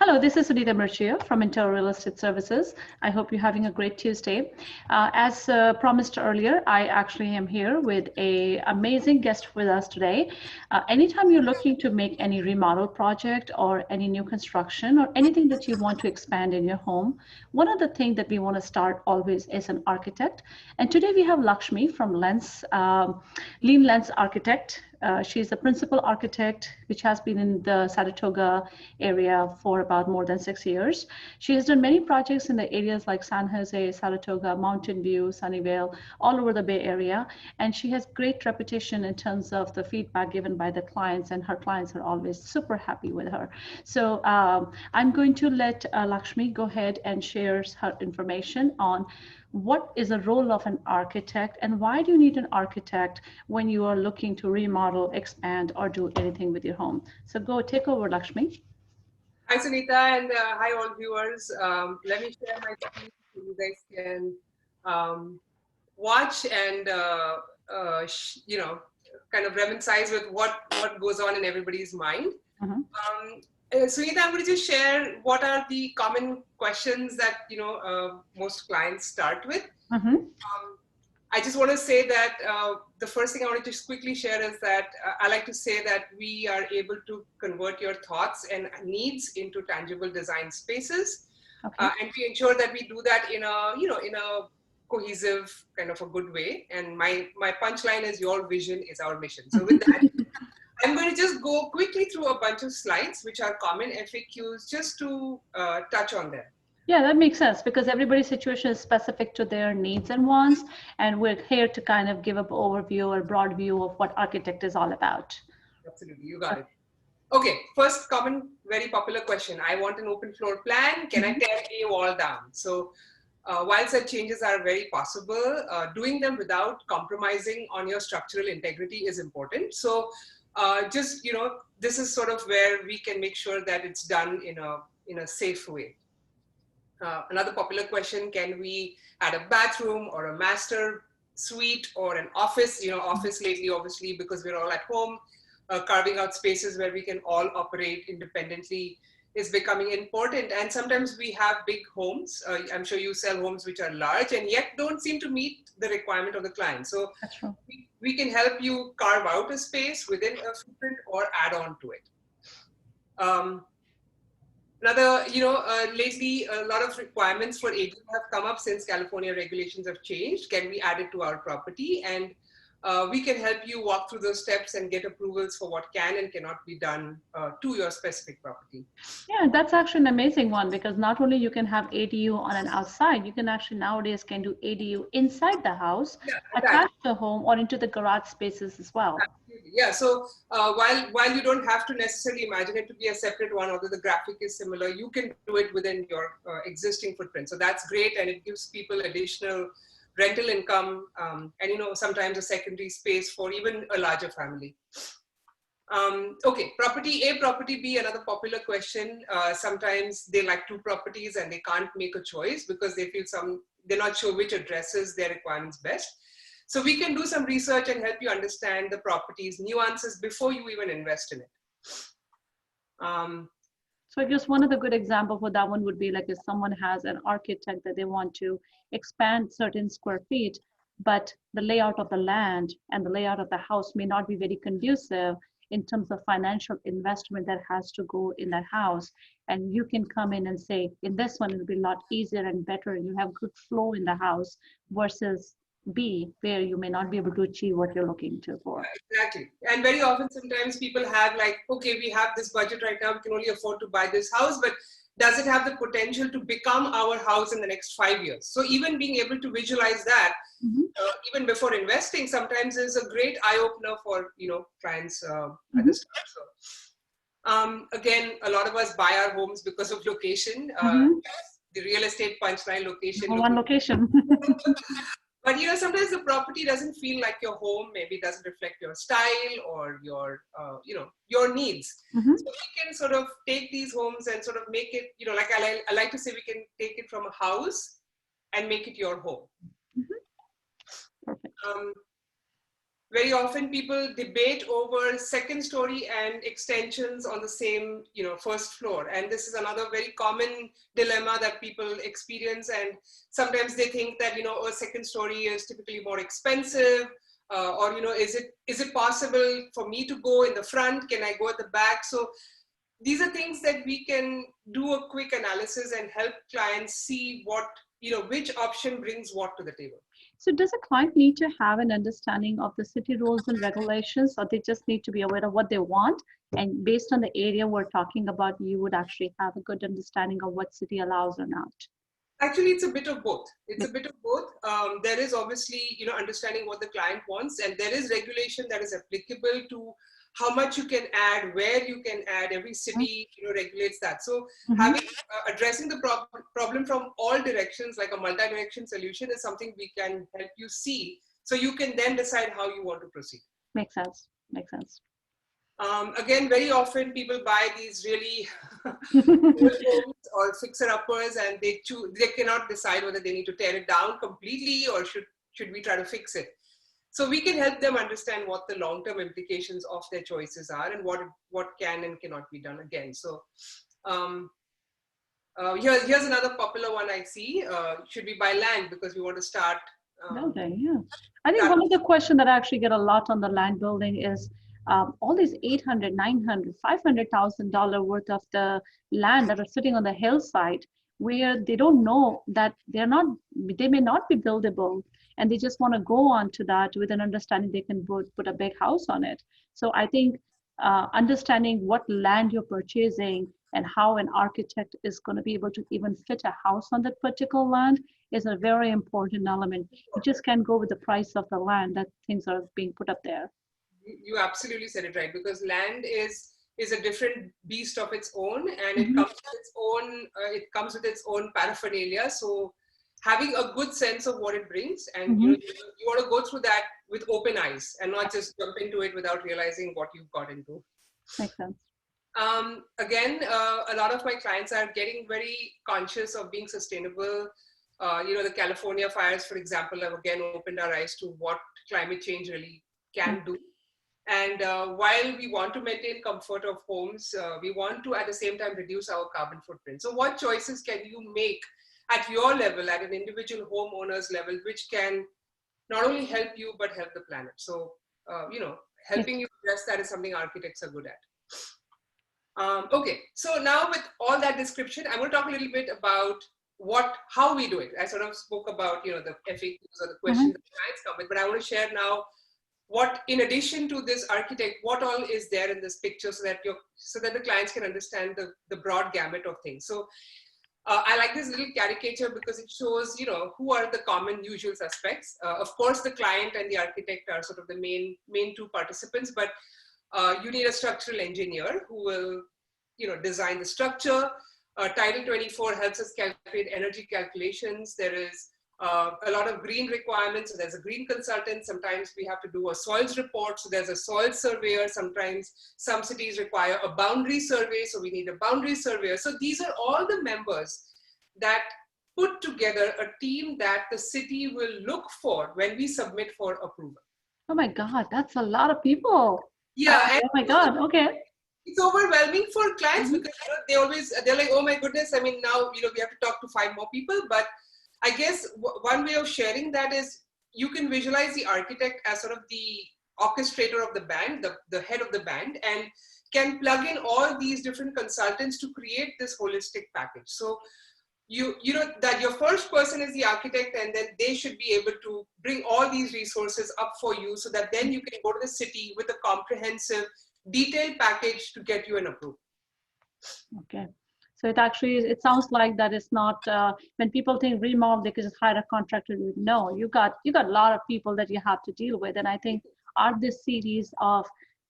Hello, this is Sunita Mirchia from Inter Real Estate Services. I hope you're having a great Tuesday. As promised earlier, I actually am here with an amazing guest with us today. Anytime you're looking to make any remodel project or any new construction or anything that you want to expand in your home, one of the things that we want to start always is an architect. And today we have Lakshmi from Lean Lens Architect. She's the principal architect, which has been in the Saratoga area for about more than 6 years. She has done many projects in the areas like San Jose, Saratoga, Mountain View, Sunnyvale, all over the Bay Area. And she has great reputation in terms of the feedback given by the clients, and her clients are always super happy with her. So I'm going to let Lakshmi go ahead and share her information on what is the role of an architect and why do you need an architect when you are looking to remodel, expand, or do anything with your home. So go take over, Lakshmi. Hi, Sunita, and hi, all viewers. Let me share my screen so you guys can watch and, kind of reminisce with what goes on in everybody's mind. Sunita, I'm going to just share what are the common questions that, most clients start with. I just want to say that the first thing I want to just quickly share is that I like to say that we are able to convert your thoughts and needs into tangible design spaces. And we ensure that we do that in a cohesive kind of a good way. And my punchline is your vision is our mission. So with that, I'm going to just go quickly through a bunch of slides, which are common FAQs, just to touch on them. Yeah, that makes sense because everybody's situation is specific to their needs and wants, and we're here to kind of give an overview or broad view of what architect is all about. Absolutely, you got it. Okay, first common, very popular question. I want an open floor plan. Can I tear a wall down? So while such changes are very possible, doing them without compromising on your structural integrity is important. So this is sort of where we can make sure that it's done in a safe way. Another popular question, can we add a bathroom or a master suite or an office? Office lately, obviously, because we're all at home, carving out spaces where we can all operate independently is becoming important. And sometimes we have big homes. I'm sure you sell homes which are large and yet don't seem to meet the requirement of the client. So we can help you carve out a space within a footprint or add on to it. Lately, a lot of requirements for aging have come up since California regulations have changed. Can we add it to our property? And we can help you walk through those steps and get approvals for what can and cannot be done to your specific property. Yeah, that's actually an amazing one because not only you can have ADU on an outside, you can actually nowadays can do ADU inside the house, attached to the home or into the garage spaces as well. Absolutely. Yeah, so while you don't have to necessarily imagine it to be a separate one, although the graphic is similar, you can do it within your existing footprint. So that's great, and it gives people additional rental income, and sometimes a secondary space for even a larger family. Okay, property A, property B, another popular question. Sometimes they like two properties and they can't make a choice because they feel they're not sure which addresses their requirements best. So we can do some research and help you understand the property's nuances before you even invest in it. So I guess one of the good examples for that one would be like if someone has an architect that they want to expand certain square feet, but the layout of the land and the layout of the house may not be very conducive in terms of financial investment that has to go in that house. And you can come in and say, in this one, it'll be a lot easier and better. And you have good flow in the house versus B, where you may not be able to achieve what you're looking to for. Exactly. And very often, sometimes people have like, okay, we have this budget right now, we can only afford to buy this house, but does it have the potential to become our house in the next 5 years? So even being able to visualize that, even before investing, sometimes is a great eye-opener for, clients at the start. So, again, a lot of us buy our homes because of location. The real estate punchline, location. One location. But sometimes the property doesn't feel like your home, maybe doesn't reflect your style or your, your needs. So we can sort of take these homes and sort of make it, like I like to say, we can take it from a house and make it your home. very often people debate over second story and extensions on the same, first floor. And this is another very common dilemma that people experience. And sometimes they think that, a second story is typically more expensive, or, is it possible for me to go in the front? Can I go at the back? So these are things that we can do a quick analysis and help clients see which option brings what to the table. So does a client need to have an understanding of the city rules and regulations, or they just need to be aware of what they want? And based on the area we're talking about, you would actually have a good understanding of what city allows or not? Actually, it's a bit of both. It's a bit of both. There is obviously, understanding what the client wants, and there is regulation that is applicable to how much you can add, where you can add. Every city, regulates that. So addressing the problem from all directions, like a multi-direction solution, is something we can help you see. So you can then decide how you want to proceed. Makes sense. Makes sense. Again, very often people buy these really old homes or fixer-uppers, and they cannot decide whether they need to tear it down completely or should we try to fix it. So we can help them understand what the long-term implications of their choices are and what can and cannot be done again. So here's another popular one I see. Should we buy land because we want to start? Okay, yeah. I think one of the questions that I actually get a lot on the land building is all these $800,000, $900,000, $500,000 worth of the land that are sitting on the hillside, where they don't know that they may not be buildable, and they just want to go on to that with an understanding they can put a big house on it. So I think understanding what land you're purchasing and how an architect is going to be able to even fit a house on that particular land is a very important element. You just can't go with the price of the land that things are being put up there. You absolutely said it right, because land is a different beast of its own, and it comes with its own paraphernalia. So having a good sense of what it brings, and you want to go through that with open eyes and not just jump into it without realizing what you've got into. Makes sense. Again, a lot of my clients are getting very conscious of being sustainable. The California fires, for example, have again opened our eyes to what climate change really can do. And while we want to maintain comfort of homes, we want to at the same time reduce our carbon footprint. So what choices can you make at your level, at an individual homeowner's level, which can not only help you, but help the planet? So, helping you address that is something architects are good at. Okay, so now with all that description, I'm going to talk a little bit about how we do it. I sort of spoke about, the FAQs or the questions that clients come with, but I want to share now what, in addition to this architect, what all is there in this picture so that the clients can understand the broad gamut of things. So I like this little caricature because it shows, who are the common usual suspects. Of course, the client and the architect are sort of the main two participants, but you need a structural engineer who will, design the structure. Title 24 helps us calculate energy calculations. There is a lot of green requirements. So there's a green consultant. Sometimes we have to do a soils report. So there's a soil surveyor. Sometimes some cities require a boundary survey. So we need a boundary surveyor. So these are all the members that put together a team that the city will look for when we submit for approval. Oh my God, that's a lot of people. Yeah. Oh my God, okay. It's overwhelming for clients because they're like, oh my goodness, I mean, now, we have to talk to 5 more people. But I guess one way of sharing that is you can visualize the architect as sort of the orchestrator of the band, the head of the band, and can plug in all these different consultants to create this holistic package. So you know that your first person is the architect, and then they should be able to bring all these resources up for you so that then you can go to the city with a comprehensive, detailed package to get you an approval. Okay. So it sounds like that it's not, when people think remodel, they can just hire a contractor. No, you got a lot of people that you have to deal with. And I think this series of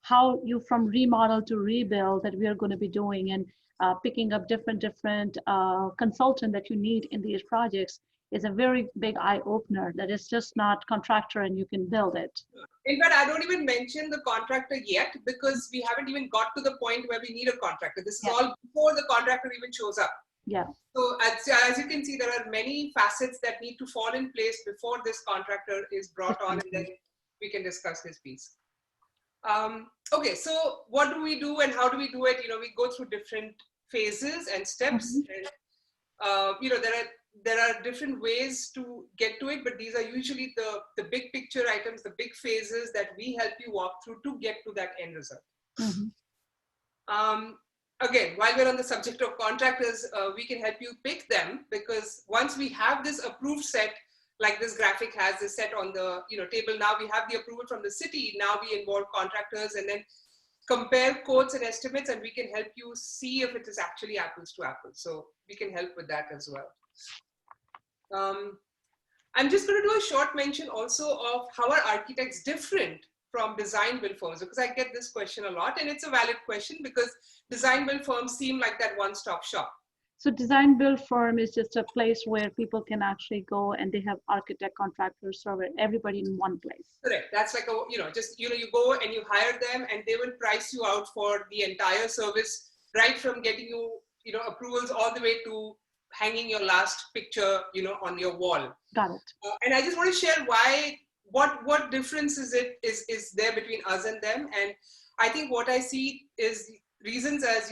how you from remodel to rebuild that we are going to be doing, and picking up different consultant that you need in these projects is a very big eye opener, that it's just not contractor and you can build it. In fact, I don't even mention the contractor yet because we haven't even got to the point where we need a contractor. This is all before the contractor even shows up. Yeah. So as you can see, there are many facets that need to fall in place before this contractor is brought on, and then we can discuss his piece. Okay, so what do we do and how do we do it? We go through different phases and steps. And, there are different ways to get to it, but these are usually the big picture items, the big phases that we help you walk through to get to that end result. Again, while we're on the subject of contractors, we can help you pick them, because once we have this approved set, like this graphic has this set on the table, now we have the approval from the city. Now we involve contractors and then compare quotes and estimates, and we can help you see if it is actually apples to apples. So we can help with that as well. I'm just going to do a short mention also of how are architects different from design build firms, because I get this question a lot, and it's a valid question because design build firms seem like that one-stop shop. So design build firm is just a place where people can actually go and they have architect, contractor, surveyor, everybody in one place. Correct. That's like you go and you hire them and they will price you out for the entire service, right from getting you, approvals all the way to hanging your last picture, on your wall. Got it. And I just want to share what difference is there between us and them. And I think what I see is reasons as,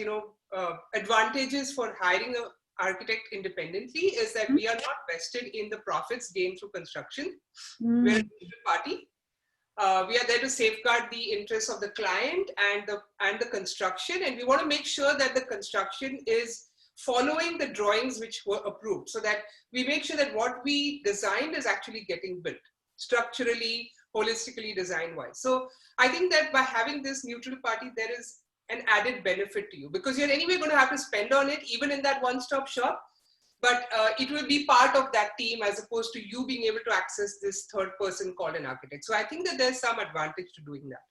advantages for hiring an architect independently is that we are not vested in the profits gained through construction. We're a neutral party. We are there to safeguard the interests of the client and the construction, and we want to make sure that the construction is following the drawings which were approved, so that we make sure that what we designed is actually getting built structurally, holistically, design-wise. So I think that by having this neutral party, there is an added benefit to you, because you're anyway going to have to spend on it, even in that one-stop shop, but it will be part of that team as opposed to you being able to access this third person called an architect. So I think that there's some advantage to doing that.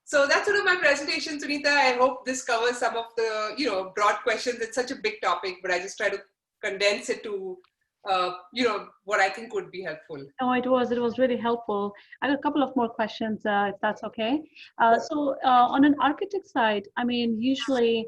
So that's sort of my presentation, Sunita. I hope this covers some of the broad questions. It's such a big topic, but I just try to condense it to what I think would be helpful. No, it was really helpful. I have a couple of more questions, if that's okay. So on an architect side, I mean, usually,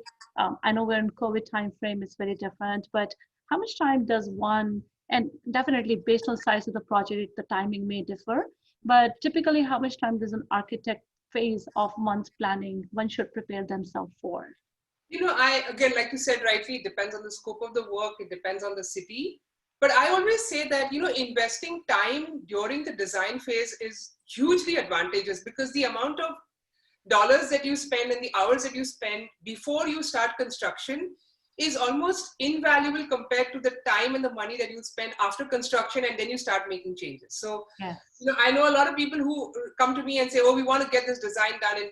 I know we're in COVID time frame, it's very different, but how much time does one, and definitely based on size of the project, the timing may differ, but typically how much time does an architect phase of months planning one should prepare themselves for? Again, like you said rightly, it depends on the scope of the work, it depends on the city. But I always say that, investing time during the design phase is hugely advantageous, because the amount of dollars that you spend and the hours that you spend before you start construction is almost invaluable compared to the time and the money that you spend after construction and then you start making changes. So, yes. I know a lot of people who come to me and say, oh, we want to get this design done in,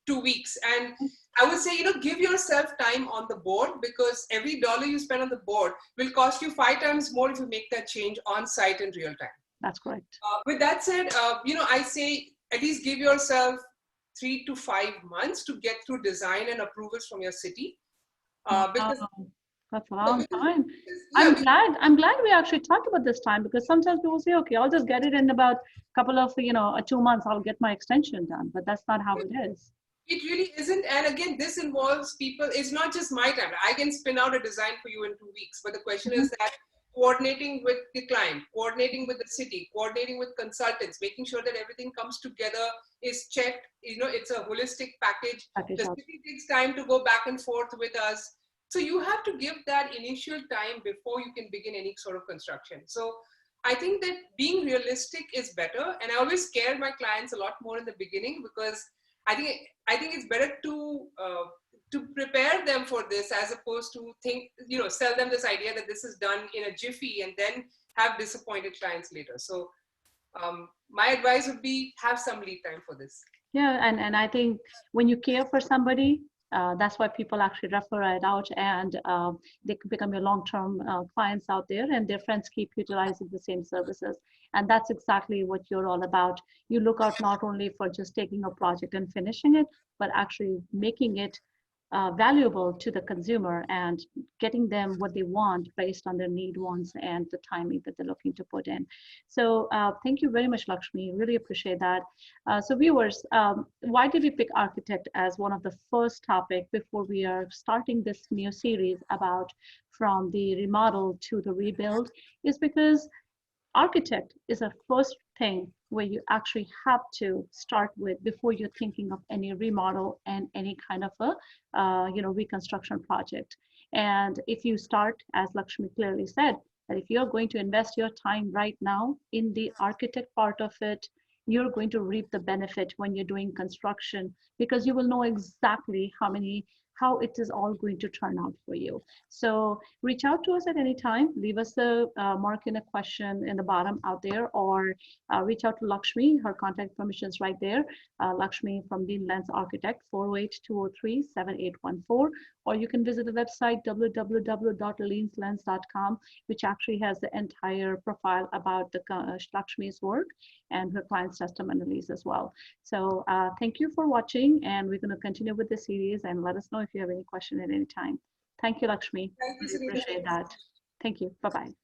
2 weeks. And I would say, give yourself time on the board, because every dollar you spend on the board will cost you 5 times more if you make that change on site in real time. That's correct. With that said, I say at least give yourself 3 to 5 months to get through design and approvals from your city. Because that's a long time. I'm glad we actually talked about this time, because sometimes people say, okay, I'll just get it in about a couple of, 2 months, I'll get my extension done, but that's not how it is. It really isn't. And again, this involves people. It's not just my time. I can spin out a design for you in 2 weeks. But the question is that coordinating with the client, coordinating with the city, coordinating with consultants, making sure that everything comes together, is checked. It's a holistic package. The city takes time to go back and forth with us. So you have to give that initial time before you can begin any sort of construction. So I think that being realistic is better. And I always scare my clients a lot more in the beginning, because I think it's better to prepare them for this as opposed to sell them this idea that this is done in a jiffy and then have disappointed clients later. So my advice would be have some lead time for this. Yeah, and I think when you care for somebody, that's why people actually refer it out, and they could become your long-term clients out there, and their friends keep utilizing the same services. And that's exactly what you're all about. You look out not only for just taking a project and finishing it, but actually making it valuable to the consumer and getting them what they want based on their need, wants, and the timing that they're looking to put in. So thank you very much, Lakshmi. Really appreciate that. So viewers, why did we pick architect as one of the first topic before we are starting this new series about from the remodel to the rebuild is because architect is a first thing where you actually have to start with before you're thinking of any remodel and any kind of a reconstruction project. And if you start, as Lakshmi clearly said, that if you're going to invest your time right now in the architect part of it, you're going to reap the benefit when you're doing construction, because you will know exactly how it is all going to turn out for you. So reach out to us at any time. Leave us a mark in a question in the bottom out there, or reach out to Lakshmi. Her contact information is right there. Lakshmi from Lean Lens Architect, 408-203-7814. Or you can visit the website www.leanlens.com, which actually has the entire profile about the Lakshmi's work and her client's testimonials as well. So thank you for watching, and we're going to continue with the series, and let us know if you have any question at any time. Thank you, Lakshmi. Thank you, Really appreciate that. Thank you. Bye-bye.